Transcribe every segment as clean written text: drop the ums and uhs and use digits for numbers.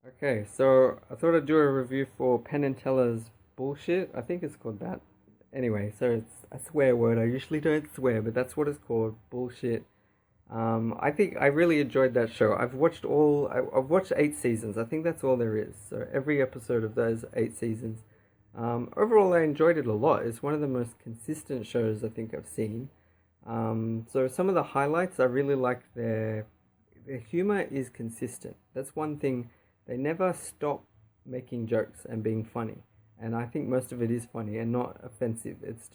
Okay, so I thought I'd do a review for Penn and Teller's bullshit. I think it's called that. Anyway, so it's a swear word. I usually don't swear, but that's what it's called. Bullshit. I think I really enjoyed that show. I've watched 8 seasons. I think that's all there is. So every episode of those 8 seasons. Overall, I enjoyed it a lot. It's one of the most consistent shows I think I've seen. So some of the highlights, I really like their humor is consistent. That's one thing. They never stop making jokes and being funny. And I think most of it is funny and not offensive. It's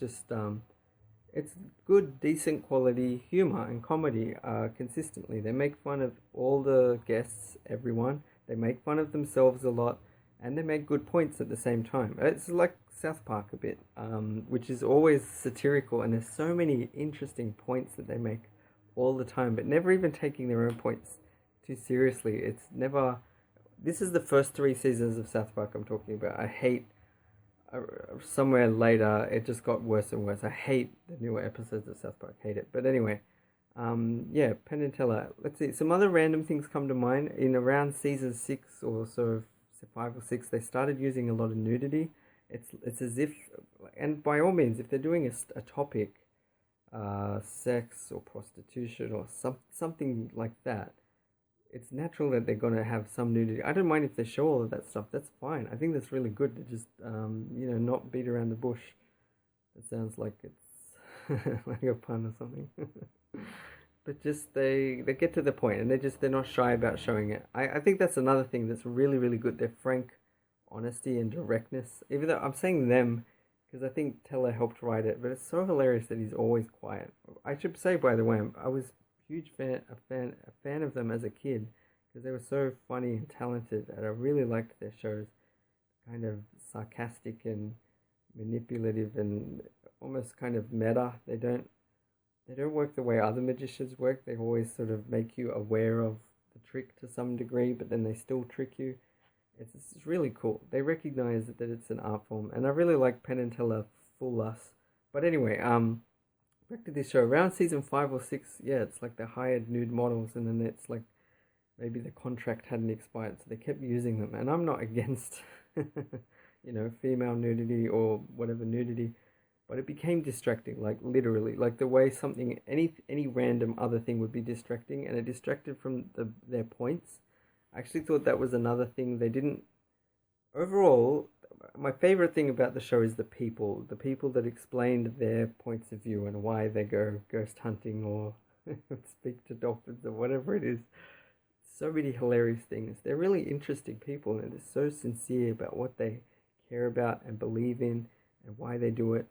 good, decent quality humor and comedy consistently. They make fun of all the guests, everyone. They make fun of themselves a lot, and they make good points at the same time. It's like South Park a bit, which is always satirical, and there's so many interesting points that they make all the time, but never even taking their own points too seriously. It's never. This is the first 3 seasons of South Park I'm talking about. I hate somewhere later it just got worse and worse. I hate the newer episodes of South Park. Hate it. But anyway, yeah, Penn and Teller. Let's see. Some other random things come to mind. In around season 6 or so, 5 or 6, they started using a lot of nudity. It's as if, and by all means, if they're doing a topic, sex or prostitution or something like that, it's natural that they're going to have some nudity. I don't mind if they show all of that stuff. That's fine. I think that's really good to just, not beat around the bush. It sounds like it's like a pun or something. But just they get to the point and they're not shy about showing it. I think that's another thing that's really, really good. Their frank honesty and directness. Even though I'm saying them because I think Teller helped write it, but it's so hilarious that he's always quiet. I should say, by the way, I was a fan of them as a kid because they were so funny and talented, and I really liked their shows. Kind of sarcastic and manipulative and almost kind of meta. They don't work the way other magicians work. They always sort of make you aware of the trick to some degree, but then they still trick you. It's really cool. They recognize that it's an art form, and I really like Penn and Teller Fool Us. But anyway, back to this show. Around season 5 or 6, yeah, it's like they hired nude models, and then it's like maybe the contract hadn't expired, so they kept using them. And I'm not against, female nudity or whatever nudity, but it became distracting, like literally, like the way something, any random other thing would be distracting, and it distracted from their points. I actually thought that was another thing they didn't. Overall, my favorite thing about the show is the people that explained their points of view and why they go ghost hunting or speak to dolphins or whatever it is. So many hilarious things. They're really interesting people and they're so sincere about what they care about and believe in and why they do it.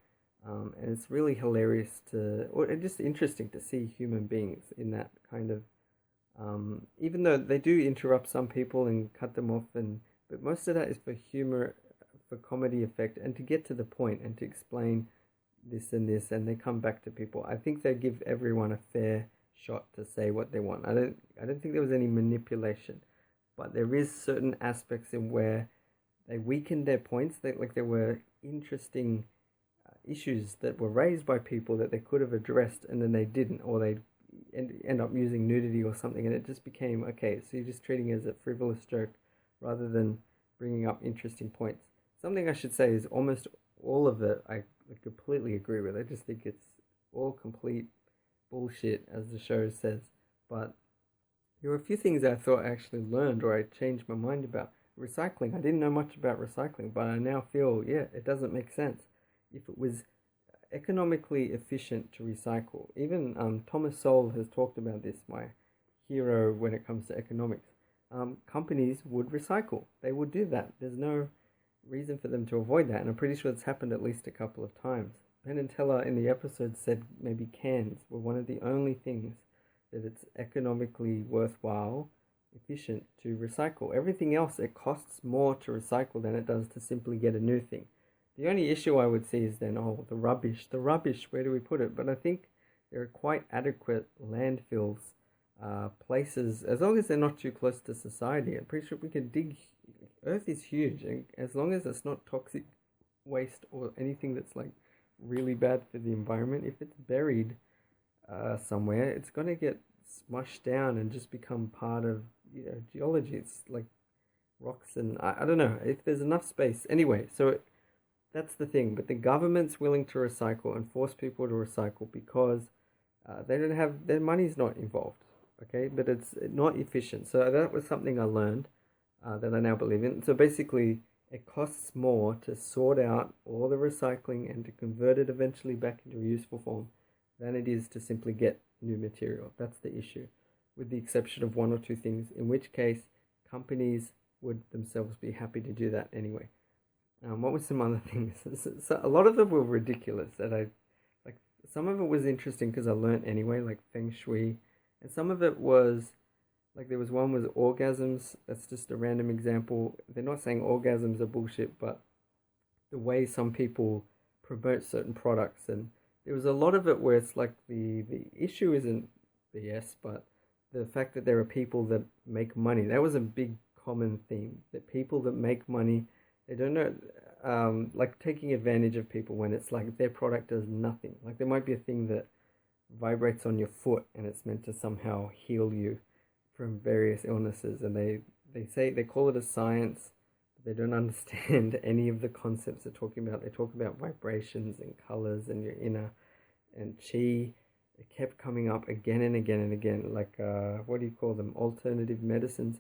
And it's really hilarious or just interesting to see human beings in that kind of. Even though they do interrupt some people and cut them off, but most of that is for humor, for comedy effect, and to get to the point and to explain this, and they come back to people. I think they give everyone a fair shot to say what they want. I don't think there was any manipulation, but there is certain aspects in where they weakened their points. There were interesting issues that were raised by people that they could have addressed, and then they didn't, or they end up using nudity or something, and it just became okay. So you're just treating it as a frivolous joke rather than bringing up interesting points. Something I should say is almost all of it I completely agree with. I just think it's all complete bullshit, as the show says. But there were a few things I thought I actually learned or I changed my mind about. Recycling. I didn't know much about recycling, but I now feel, yeah, it doesn't make sense. If it was economically efficient to recycle, even Thomas Sowell has talked about this, my hero when it comes to economics. Companies would recycle. They would do that. There's no reason for them to avoid that, and I'm pretty sure it's happened at least a couple of times. Penn and Teller in the episode said maybe cans were one of the only things that it's economically worthwhile, efficient to recycle. Everything else, it costs more to recycle than it does to simply get a new thing. The only issue I would see is then, oh, the rubbish. The rubbish, where do we put it? But I think there are quite adequate landfills, places, as long as they're not too close to society. I'm pretty sure we can dig. Earth is huge, and as long as it's not toxic waste or anything that's like really bad for the environment, if it's buried somewhere, it's going to get smushed down and just become part of geology. It's like rocks, and I don't know if there's enough space. Anyway, so that's the thing. But the government's willing to recycle and force people to recycle because they don't have their money's not involved. Okay, but it's not efficient. So that was something I learned that I now believe in. So basically, it costs more to sort out all the recycling and to convert it eventually back into a useful form than it is to simply get new material. That's the issue, with the exception of one or two things, in which case companies would themselves be happy to do that anyway. What were some other things? So a lot of them were ridiculous that I like. Some of it was interesting because I learnt anyway, like feng shui, and some of it was like there was one was orgasms. That's just a random example. They're not saying orgasms are bullshit, but the way some people promote certain products, and there was a lot of it where it's like the issue isn't BS, but the fact that there are people that make money. That was a big common theme. That people that make money, they don't know, like taking advantage of people when it's like their product does nothing. Like there might be a thing that vibrates on your foot and it's meant to somehow heal you from various illnesses, and they say they call it a science, but they don't understand any of the concepts they're talking about. They talk about vibrations and colors and your inner and chi. It kept coming up again and again and again, like what do you call them, alternative medicines.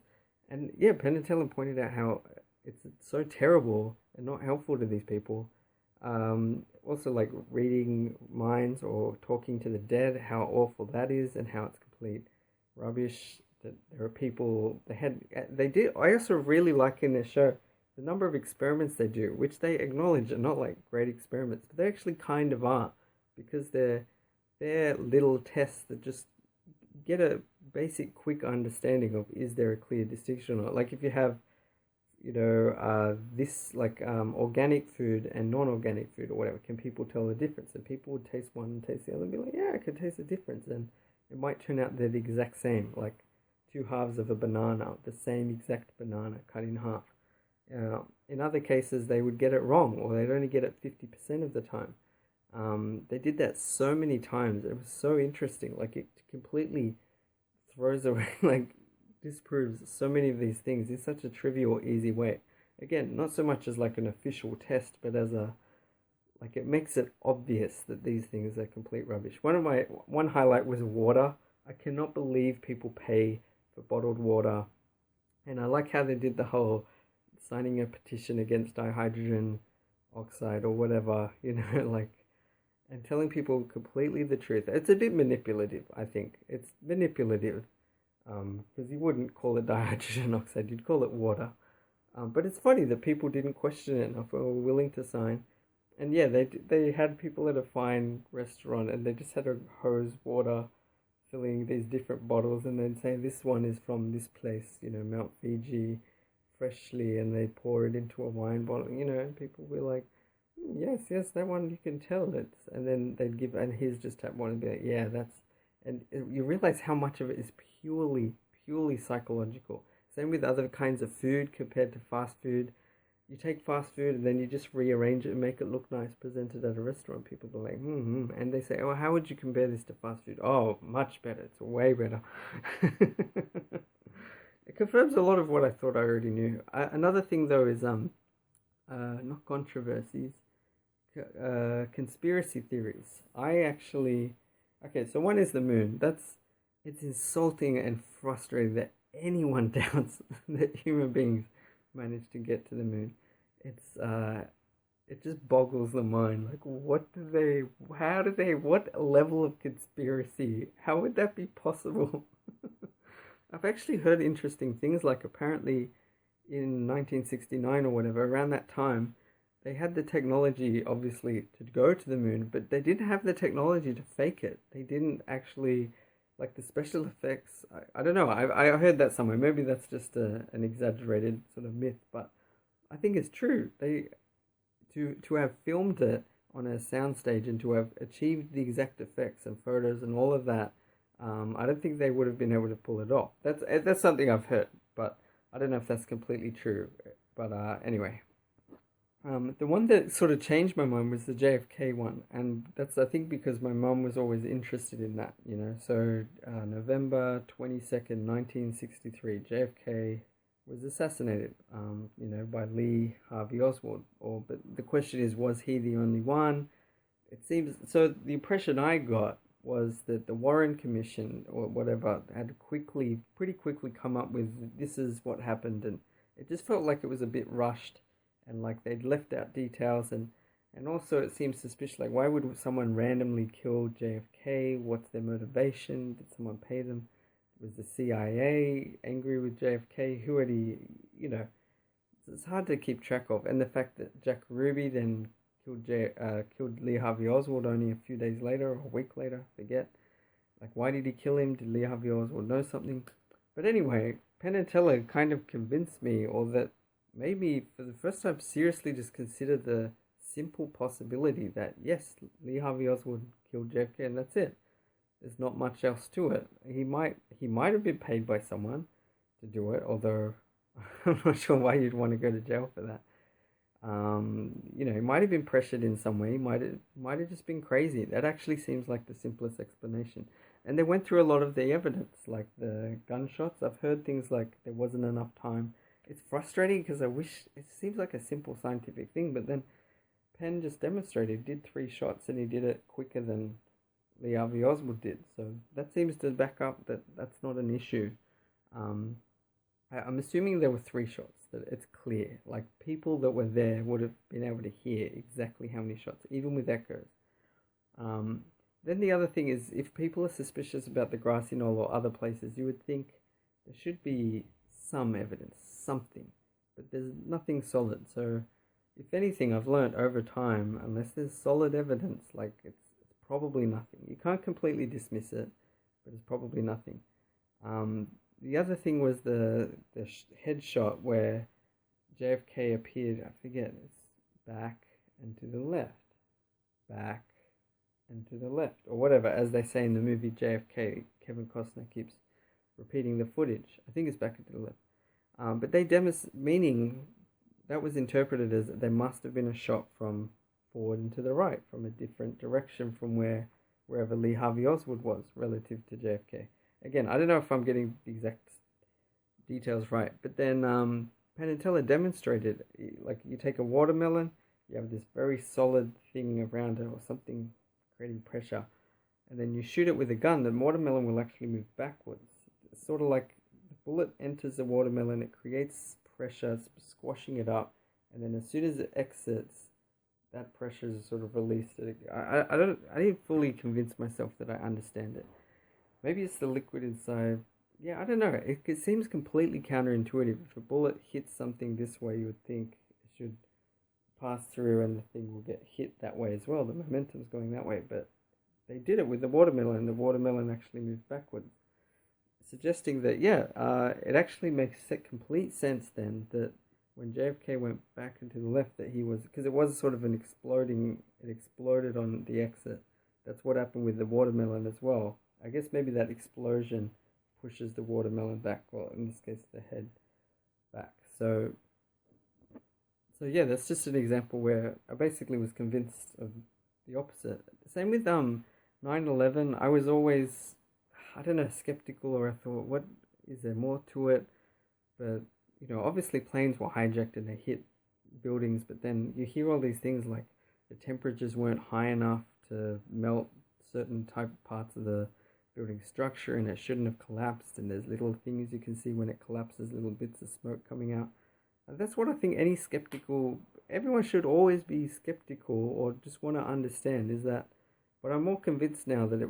And yeah, Penn and Teller pointed out how it's so terrible and not helpful to these people. Also, like reading minds or talking to the dead, how awful that is, and how it's complete rubbish. That there are people they did. I also really like in their show the number of experiments they do, which they acknowledge are not like great experiments, but they actually kind of are, because they're little tests that just get a basic, quick understanding of is there a clear distinction or not. Like if you have this like organic food and non-organic food or whatever, can people tell the difference? And people would taste one and taste the other and be like, yeah, I can taste the difference. And it might turn out they're the exact same, like two halves of a banana, the same exact banana cut in half. In other cases, they would get it wrong, or they'd only get it 50% of the time. They did that so many times. It was so interesting. Like it completely throws away, like disproves so many of these things in such a trivial, easy way. Again, not so much as like an official test, but as a like it makes it obvious that these things are complete rubbish. One highlight was water. I cannot believe people pay for bottled water, and I like how they did the whole signing a petition against dihydrogen oxide or whatever, like, and telling people completely the truth. It's a bit manipulative, I think. It's manipulative because you wouldn't call it dihydrogen oxide, you'd call it water. But it's funny that people didn't question it enough or were willing to sign. And yeah, they had people at a fine restaurant and they just had a hose water filling these different bottles and then saying this one is from this place, Mount Fiji, freshly, and they pour it into a wine bottle, and people were like, yes, yes, that one you can tell it. And then they'd give, and here's just tap one and be like, yeah, that's, and you realize how much of it is purely psychological. Same with other kinds of food compared to fast food. You take fast food and then you just rearrange it and make it look nice, presented at a restaurant. People are like, and they say, oh, how would you compare this to fast food? Oh, much better. It's way better. It confirms a lot of what I thought I already knew. Another thing though is not controversies, conspiracy theories. Okay, so one is the moon. It's insulting and frustrating that anyone doubts that human beings managed to get to the moon. It just boggles the mind. Like, what level of conspiracy? How would that be possible? I've actually heard interesting things, like apparently in 1969 or whatever, around that time, they had the technology, obviously, to go to the moon, but they didn't have the technology to fake it. They didn't actually, like the special effects. I don't know. I heard that somewhere. Maybe that's just an exaggerated sort of myth, but I think it's true. To have filmed it on a soundstage and to have achieved the exact effects and photos and all of that, I don't think they would have been able to pull it off. That's something I've heard, but I don't know if that's completely true. But anyway, the one that sort of changed my mind was the JFK one, and that's, I think, because my mum was always interested in that. So November 22nd, 1963, JFK was assassinated, by Lee Harvey Oswald. But the question is, was he the only one? It seems so. The impression I got was that the Warren Commission or whatever had pretty quickly come up with this is what happened, and it just felt like it was a bit rushed, and like they'd left out details, and also it seems suspicious. Like, why would someone randomly kill JFK? What's their motivation? Did someone pay them? Was the CIA angry with JFK? Who had he? You know, it's hard to keep track of, and the fact that Jack Ruby then killed Lee Harvey Oswald only a few days later or a week later, I forget. Like, why did he kill him? Did Lee Harvey Oswald know something? But anyway, Penn and Teller kind of convinced me, or that made me, for the first time, seriously just consider the simple possibility that, yes, Lee Harvey Oswald killed JFK and that's it. There's not much else to it. He might have been paid by someone to do it, although I'm not sure why you'd want to go to jail for that. He might have been pressured in some way. He might have just been crazy. That actually seems like the simplest explanation. And they went through a lot of the evidence, like the gunshots. I've heard things like there wasn't enough time. It's frustrating because I wish it seems like a simple scientific thing, but then Penn just demonstrated, he did 3 shots, and he did it quicker than Lee Harvey Oswald did. So that seems to back up that that's not an issue. Um, I'm assuming there were 3 shots, that it's clear. Like, people that were there would have been able to hear exactly how many shots, even with echoes. Um, then the other thing is, if people are suspicious about the grassy knoll or other places, you would think there should be some evidence, something. But there's nothing solid. So, if anything, I've learned over time, unless there's solid evidence, like it's probably nothing. You can't completely dismiss it, but it's probably nothing. Um, the other thing was the headshot where JFK appeared. I forget. It's back and to the left, back and to the left, or whatever, as they say in the movie JFK. Kevin Costner keeps repeating the footage. I think it's back and to the left. But they meaning that was interpreted as there must have been a shot from forward and to the right, from a different direction from wherever Lee Harvey Oswald was relative to JFK. Again, I don't know if I'm getting the exact details right, but then Penn and Teller demonstrated, like, you take a watermelon, you have this very solid thing around it or something creating pressure, and then you shoot it with a gun, the watermelon will actually move backwards. It's sort of like the bullet enters the watermelon, it creates pressure, squashing it up, and then as soon as it exits, that pressure is sort of released. I didn't fully convince myself that I understand it. Maybe it's the liquid inside. Yeah, I don't know. It seems completely counterintuitive. If a bullet hits something this way, you would think it should pass through and the thing will get hit that way as well. The momentum's going that way, but they did it with the watermelon, and the watermelon actually moved backwards, suggesting that, it actually makes complete sense then that when JFK went back into the left, that he was, because it was sort of it exploded on the exit. That's what happened with the watermelon as well. I guess maybe that explosion pushes the watermelon back, well, in this case, the head back. So yeah, that's just an example where I basically was convinced of the opposite. Same with 9/11. I was always, I don't know, skeptical, or I thought, what is there more to it? But obviously planes were hijacked and they hit buildings, but then you hear all these things like the temperatures weren't high enough to melt certain type parts of the building structure, and it shouldn't have collapsed, and there's little things you can see when it collapses, little bits of smoke coming out. And that's what I think everyone should always be skeptical or just want to understand, is that, but I'm more convinced now that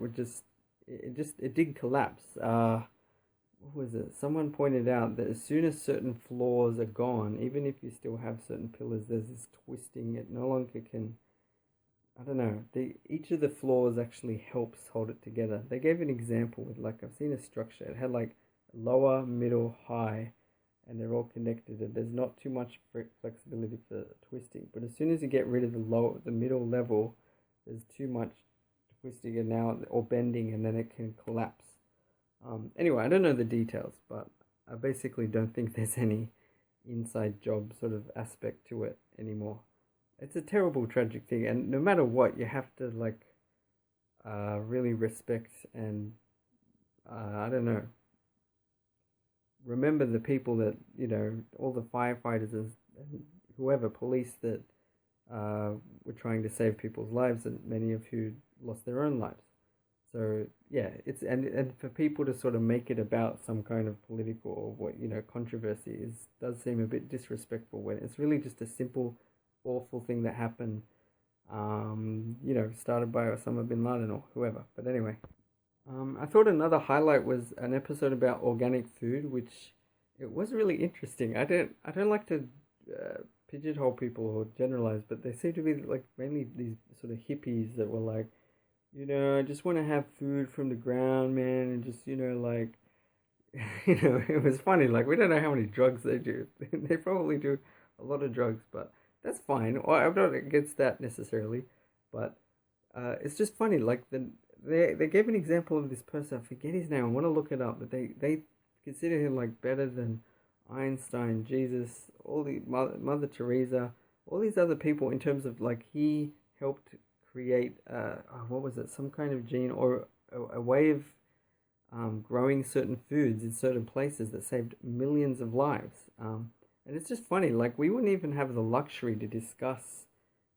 it did collapse. What was it? Someone pointed out that as soon as certain floors are gone, even if you still have certain pillars, there's this twisting. It no longer can, I don't know. Each of the floors actually helps hold it together. They gave an example with, like, I've seen a structure. It had like lower, middle, high, and they're all connected. And there's not too much flexibility for twisting. But as soon as you get rid of the middle level, there's too much twisting and now or bending, and then it can collapse. Anyway, I don't know the details, but I basically don't think there's any inside job sort of aspect to it anymore. It's a terrible, tragic thing, and no matter what, you have to really respect and I don't know, remember the people that, all the firefighters and whoever, police that were trying to save people's lives, and many of who lost their own lives. So yeah, it's and for people to sort of make it about some kind of political or controversy does seem a bit disrespectful when it's really just a simple, awful thing that happened. Started by Osama bin Laden or whoever. But anyway, I thought another highlight was an episode about organic food, which it was really interesting. I don't like to pigeonhole people or generalize, but they seem to be like mainly these sort of hippies that were like, I just want to have food from the ground, man, and just like, it was funny. Like we don't know how many drugs they do. They probably do a lot of drugs, but that's fine. I'm not against that necessarily, but it's just funny. Like they gave an example of this person. I forget his name. I want to look it up, but they consider him like better than Einstein, Jesus, all the Mother Teresa, all these other people in terms of like he helped create what was it, some kind of gene or a way of growing certain foods in certain places that saved millions of lives. And it's just funny, like we wouldn't even have the luxury to discuss,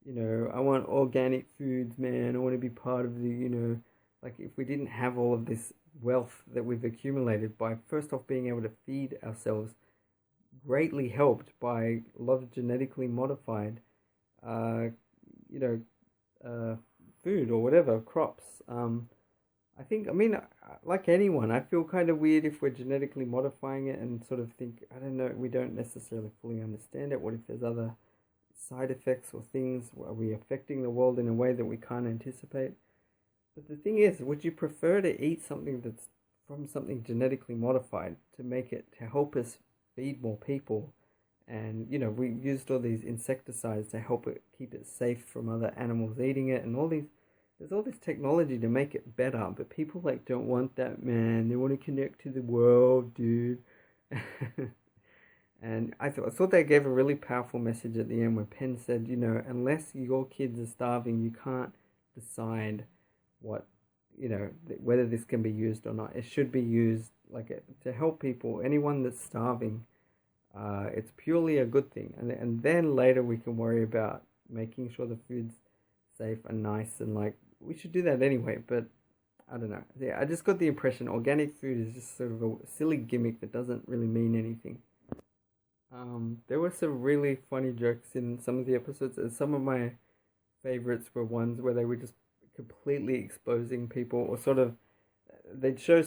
I want organic foods, man. I want to be part of the, like if we didn't have all of this wealth that we've accumulated by first off being able to feed ourselves, greatly helped by a lot of genetically modified, uh, you know, uh, food or whatever, crops. I mean, like anyone, I feel kind of weird if we're genetically modifying it and sort of think, I don't know, we don't necessarily fully understand it. What if there's other side effects or things? Are we affecting the world in a way that we can't anticipate? But the thing is, would you prefer to eat something that's from something genetically modified to make it to help us feed more people? And we used all these insecticides to help it keep it safe from other animals eating it, and all these there's all this technology to make it better, but people like don't want that, man. They want to connect to the world, dude. And I thought they gave a really powerful message at the end where Penn said, unless your kids are starving, you can't decide what, whether this can be used or not. It should be used to help people. Anyone that's starving, it's purely a good thing. And then later we can worry about making sure the food's safe and nice, and like we should do that anyway. But I don't know. Yeah, I just got the impression organic food is just sort of a silly gimmick that doesn't really mean anything. There were some really funny jokes in some of the episodes, and some of my favorites were ones where they were just completely exposing people, or sort of they'd show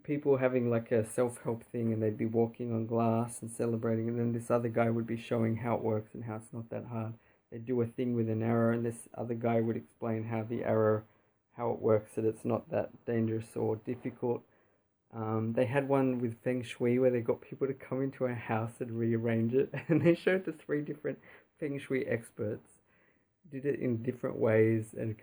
people having like a self-help thing, and they'd be walking on glass and celebrating, and then this other guy would be showing how it works and how it's not that hard. They'd do a thing with an arrow, and this other guy would explain how it works, that it's not that dangerous or difficult. They had one with Feng Shui where they got people to come into a house and rearrange it, and they showed the three different Feng Shui experts did it in different ways and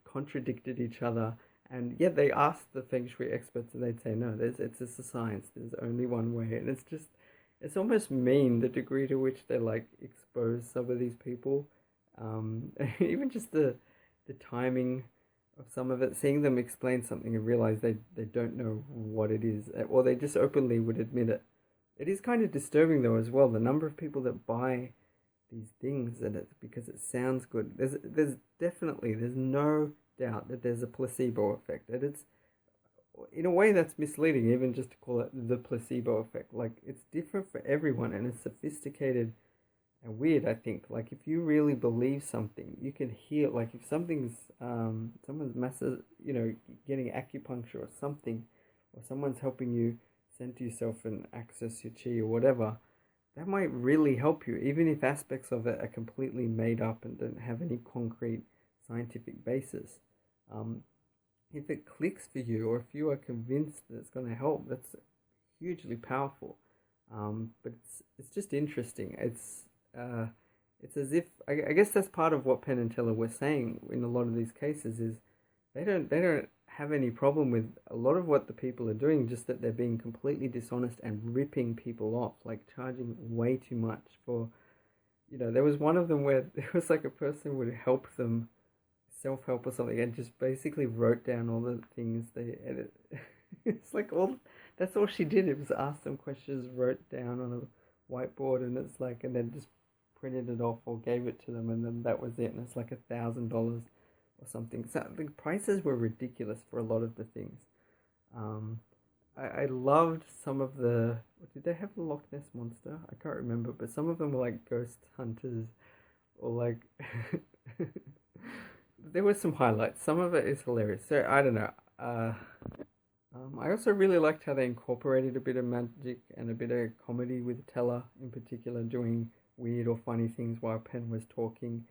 contradicted each other. And yet they asked the Feng Shui experts, and they'd say, no, it's just a science. There's only one way, and it's almost mean the degree to which they like expose some of these people. Even just the timing of some of it, seeing them explain something and realize they don't know what it is, or they just openly would admit it. It is kind of disturbing though as well, the number of people that buy these things, and it's because it sounds good. There's no doubt that there's a placebo effect, and it's in a way that's misleading even just to call it the placebo effect. Like it's different for everyone, and it's sophisticated and weird. I think like if you really believe something, you can heal. Like if someone's massive, getting acupuncture or something, or someone's helping you center yourself and access your chi or whatever, that might really help you, even if aspects of it are completely made up and don't have any concrete scientific basis. If it clicks for you, or if you are convinced that it's going to help, that's hugely powerful. But it's just interesting. It's as if I guess that's part of what Penn and Teller were saying in a lot of these cases is they don't have any problem with a lot of what the people are doing, just that they're being completely dishonest and ripping people off, like charging way too much for, there was one of them where there was like a person would help them self-help or something, and just basically wrote down all the things they edit. It's like all That's all she did. It was ask some questions, wrote down on a whiteboard, and it's like, and then just printed it off or gave it to them, and then that was it. And it's like $1,000 or something. So the prices were ridiculous for a lot of the things. Um, I loved some of the. Did they have the Loch Ness monster? I can't remember, but some of them were like ghost hunters, or like. There were some highlights. Some of it is hilarious. So I don't know. I also really liked how they incorporated a bit of magic and a bit of comedy with Teller in particular, doing weird or funny things while Penn was talking.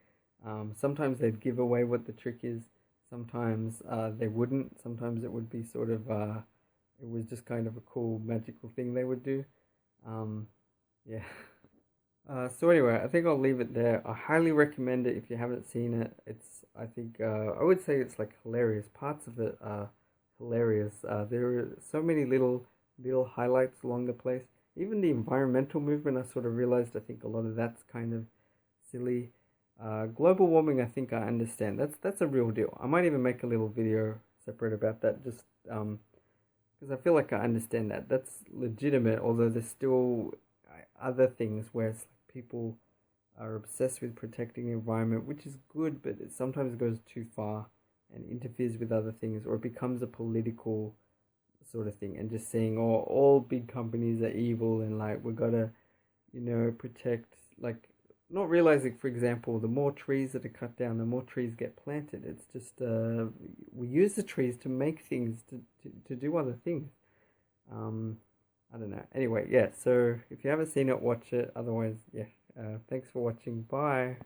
Sometimes they'd give away what the trick is. Sometimes they wouldn't. Sometimes it would be sort of, it was just kind of a cool magical thing they would do. Um, yeah. So anyway, I think I'll leave it there. I highly recommend it if you haven't seen it. I think, I would say it's like hilarious. Parts of it are hilarious. There are so many little highlights along the place. Even the environmental movement, I sort of realized. I think a lot of that's kind of silly. Global warming, I think I understand. That's a real deal. I might even make a little video separate about that, just because I feel like I understand that. That's legitimate, although there's still other things where it's like people are obsessed with protecting the environment, which is good, but it sometimes goes too far and interferes with other things, or it becomes a political sort of thing, and just saying, oh, all big companies are evil, and like we gotta, protect, like, not realizing, for example, the more trees that are cut down, the more trees get planted. It's just we use the trees to make things, to do other things. Um, I don't know. Anyway, yeah. So if you haven't seen it, watch it. Otherwise, yeah. Thanks for watching. Bye.